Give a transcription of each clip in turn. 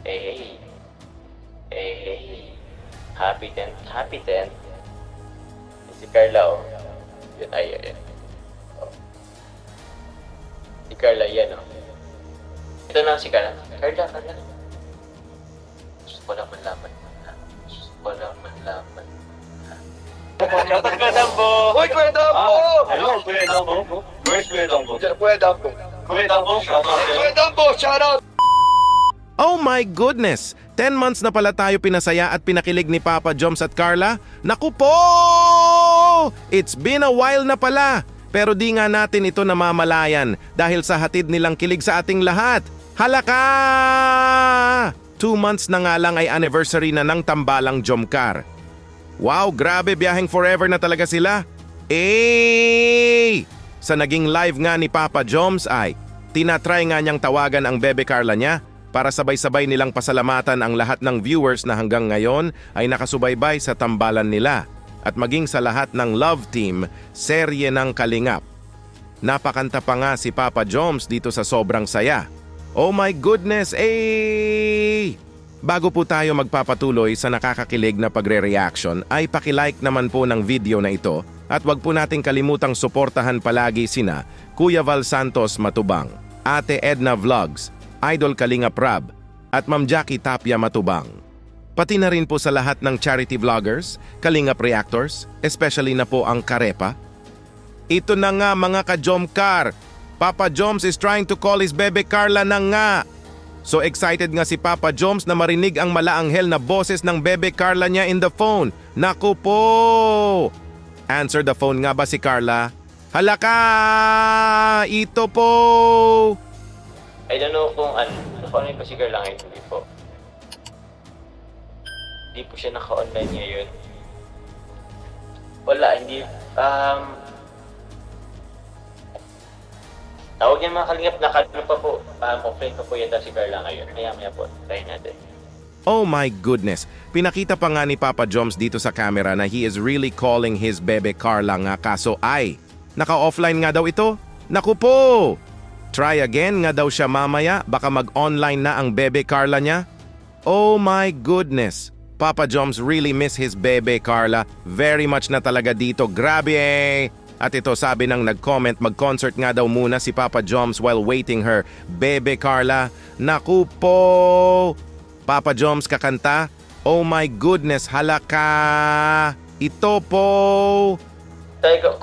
Hey, hey, hey. Happy 10th, happy 10th. Si Carla, oh. Yun, ay. Oh. Si Carla, yan, oh. Ito na si Carla. Carla. Gusto ko lang malaman. Kuya Dambo! Uy, Kuya Dambo! Hello, Kuya Dambo. Where's Kuya Dambo? Kuya Dambo. Kuya Dambo, shout out sa'yo. Kuya Dambo, shout out! Oh my goodness! 10 months na pala tayo pinasaya at pinakilig ni Papa Joms at Carla. Naku po! It's been a while na pala. Pero di nga natin ito namamalayan dahil sa hatid nilang kilig sa ating lahat. Halaka! 2 months na nga lang ay anniversary na ng tambalang Jomcar. Wow, grabe, biyaheng forever na talaga sila. Sa naging live nga ni Papa Joms ay tinatry nga niyang tawagan ang bebe Carla niya para sabay-sabay nilang pasalamatan ang lahat ng viewers na hanggang ngayon ay nakasubaybay sa tambalan nila at maging sa lahat ng love team, serye ng Kalingap. Napakanta pa nga si Papa Joms dito sa sobrang saya. Oh my goodness, Bago po tayo magpapatuloy sa nakakakilig na pagre-reaction ay paki-like naman po ng video na ito at wag po nating kalimutang suportahan palagi sina Kuya Val Santos Matubang, Ate Edna Vlogs, Idol Kalingap Rab at Ma'am Jackie Tapia Matubang. Pati na rin po sa lahat ng charity vloggers, Kalingap Reactors, especially na po ang Karepa. Ito na nga mga ka-Jomcar, Papa Joms is trying to call his bebe Carla na nga. So excited nga si Papa Joms na marinig ang malaanghel na boses ng bebe Carla niya in the phone. Naku po! Answer the phone nga ba si Carla? Halaka! Ito po! I don't know kung ano yung pa si Carla ngayon, hindi po. Hindi po siya naka-online ngayon. Wala, hindi. Tawag niya mga Kalingap, naka-ano pa po. Offline pa po yata si Carla ngayon. Maya po, try natin. Oh my goodness! Pinakita pa nga ni Papa Joms dito sa camera na he is really calling his bebe Carla nga kaso ay naka-offline nga daw ito. Naku po! Try again nga daw siya mamaya, baka mag-online na ang bebe Carla niya. Oh my goodness! Papa Joms really miss his bebe Carla. Very much na talaga dito. Grabe eh! At ito sabi ng nag-comment, mag-concert nga daw muna si Papa Joms while waiting her bebe Carla. Naku po! Papa Joms kakanta? Oh my goodness, halaka! Ito po!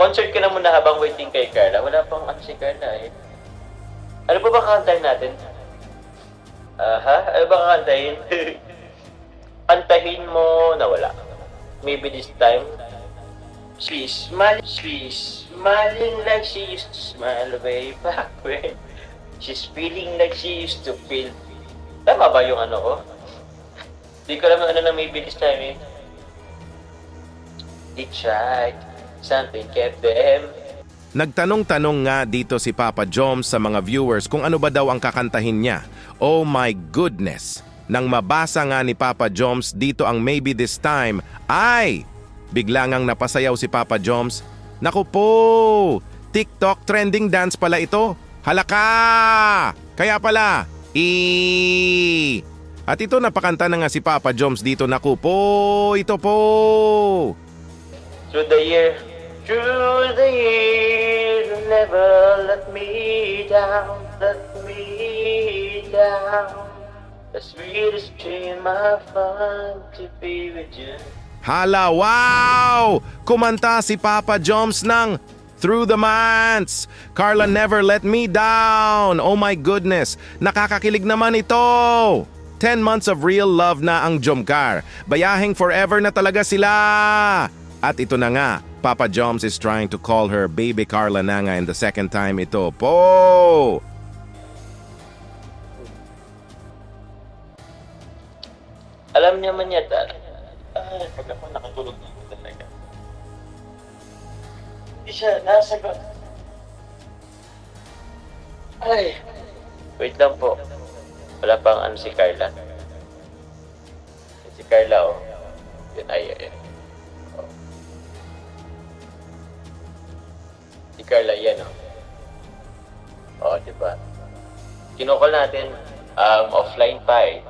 Concert ka na muna habang waiting kay Carla. Wala pang ano si Carla eh. Ano pa ba kakantahin natin? Ano ba kakantahin? Kantahin mo na wala. Maybe this time. She's smiling like she used to smile way back when. She's feeling like she used to feel. Tama ba yung ano ko? Di ko alam ano na maybe this time eh. They tried, something kept them. Nagtanong-tanong nga dito si Papa Joms sa mga viewers kung ano ba daw ang kakantahin niya. Oh my goodness! Nang mabasa nga ni Papa Joms dito ang maybe this time, ay! Bigla ngang napasayaw si Papa Joms. Naku po! TikTok trending dance pala ito. Halaka! Kaya pala, At ito napakanta na nga si Papa Joms dito. Naku po! Ito po! Through the year, you'll never let me down, The sweetest dream I found to be with you. Hala, wow! Kumanta si Papa Joms ng Through the Months. Carla never let me down. Oh my goodness, nakakakilig naman ito. 10 months of real love na ang Jomcar. Bayaheng forever na talaga sila. At ito na nga, Papa Joms is trying to call her baby Carla na nga in the second time ito po. Alam niya man yata. Pag ako nakatulog dito talaga. Hindi siya nasagot. Ay. Wait lang po. Wala pang ano si Carla. Si Carla, oh. Yun, ay. Oh. Si Carla, yan, oh. Oh, diba? Kinukol natin, offline pa eh.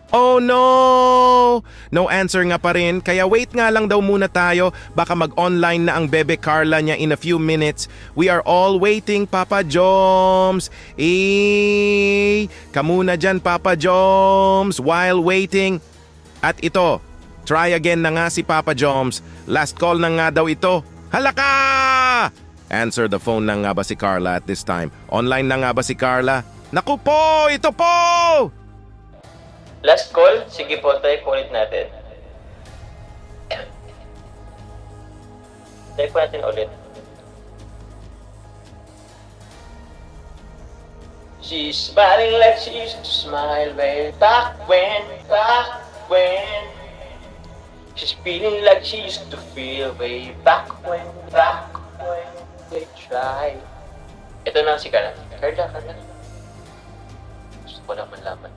Oh no! No answer nga pa rin, kaya wait nga lang daw muna tayo. Baka mag-online na ang Bebe Carla niya in a few minutes. We are all waiting, Papa Joms. Kamuna dyan, Papa Joms, while waiting. At ito, try again na nga si Papa Joms. Last call na nga daw ito. Halaka! Answer the phone na nga ba si Carla at this time? Online na nga ba si Carla? Naku po! Ito po! Last call? Sige po, try po ulit natin. Try po natin ulit. She's smiling like she used to smile way back when. She's feeling like she used to feel way back when they tried. Ito na si Carla. Carla. Gusto ko lang malaman.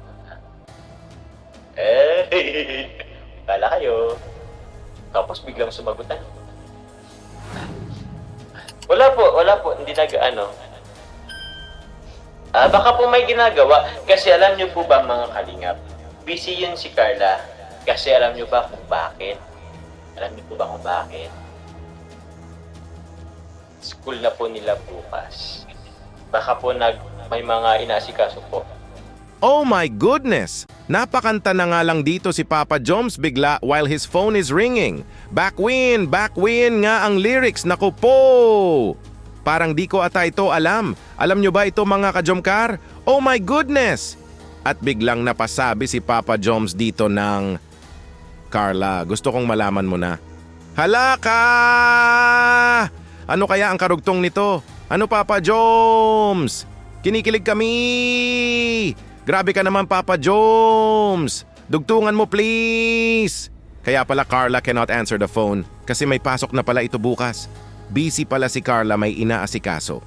Kala kayo. Tapos biglang sumagutan. Wala po. Hindi nag-ano. Baka po may ginagawa. Kasi alam niyo po ba mga kalingap? Busy yun si Carla. Kasi alam niyo ba kung bakit? School na po nila bukas. Baka po may mga inaasikaso po. Oh my goodness! Napakanta na nga lang dito si Papa Joms bigla while his phone is ringing. Back win nga ang lyrics. Naku po! Parang di ko ata ito alam. Alam nyo ba ito mga ka-Jomcar? Oh my goodness! At biglang napasabi si Papa Joms dito ng, Carla, gusto kong malaman mo na. Halaka! Ano kaya ang karugtong nito? Ano Papa Joms? Kinikilig kami! Grabe ka naman, Papa Joms! Dugtungan mo, please! Kaya pala Carla cannot answer the phone kasi may pasok na pala ito bukas. Busy pala si Carla, may inaasikaso.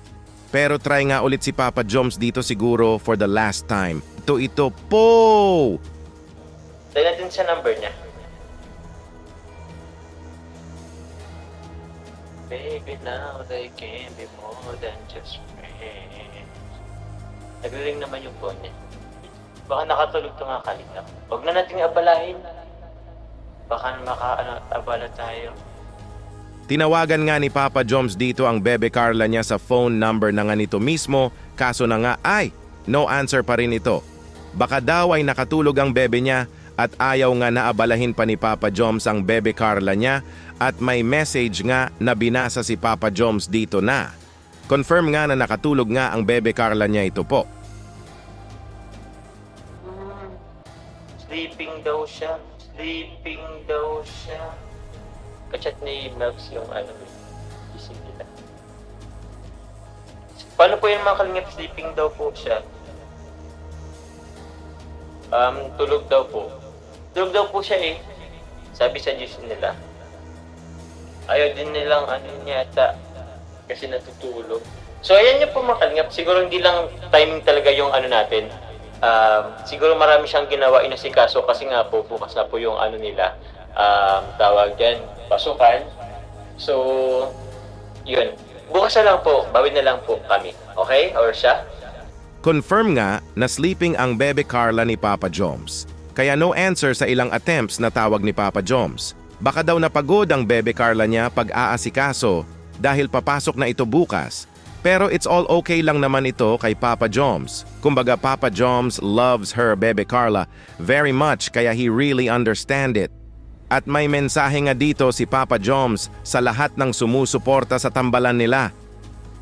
Pero try nga ulit si Papa Joms dito siguro for the last time. Ito po! Try natin sa number niya. Baby, now they can be more than just friends. Nagre-ring naman yung phone niya. Baka nakatulog ito nga kalingap. Huwag na nating abalahin. Baka abala tayo. Tinawagan nga ni Papa Joms dito ang Bebe Carla niya sa phone number na nga nito mismo, kaso na nga ay, no answer pa rin ito. Baka daw ay nakatulog ang bebe niya at ayaw nga naabalahin pa ni Papa Joms ang Bebe Carla niya at may message nga na binasa si Papa Joms dito na. Confirm nga na nakatulog nga ang Bebe Carla niya ito po. Sleeping daw siya. Kachat ni Melks yung isip nila. Paano po yung mga kalingap? Sleeping daw po siya. Tulog daw po. Tulog daw po siya eh. Sabi sa Diyos nila. Ayaw din nilang niya ata. Kasi natutulog. So ayan yung po mga kalingap. Siguro hindi lang timing talaga yung natin. Siguro marami siyang ginawa inasikaso kasi nga po bukas na po yung nila. Tawag dyan, pasukan. So, yun. Bukas na lang po, bawin na lang po kami. Okay? Or siya? Confirm nga na sleeping ang Bebe Carla ni Papa Joms. Kaya no answer sa ilang attempts na tawag ni Papa Joms. Baka daw napagod ang Bebe Carla niya pag-aasikaso dahil papasok na ito bukas. Pero it's all okay lang naman ito kay Papa Joms. Kumbaga Papa Joms loves her Bebe Carla very much kaya he really understand it. At may mensahe nga dito si Papa Joms sa lahat ng sumusuporta sa tambalan nila.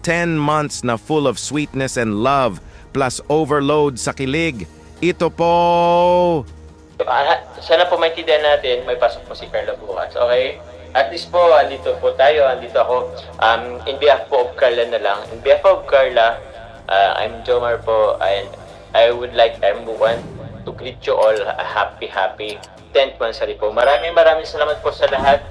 10 months na full of sweetness and love plus overload sa kilig. Ito po! Sana po maintindihan natin, may pasok po si Carla bukas, okay? At least po, andito po tayo, andito ako. In behalf po of Carla na lang. In behalf of Carla, I'm Jomar po, and I would like everyone to greet you all a happy 10th monthsary po. Maraming salamat po sa lahat.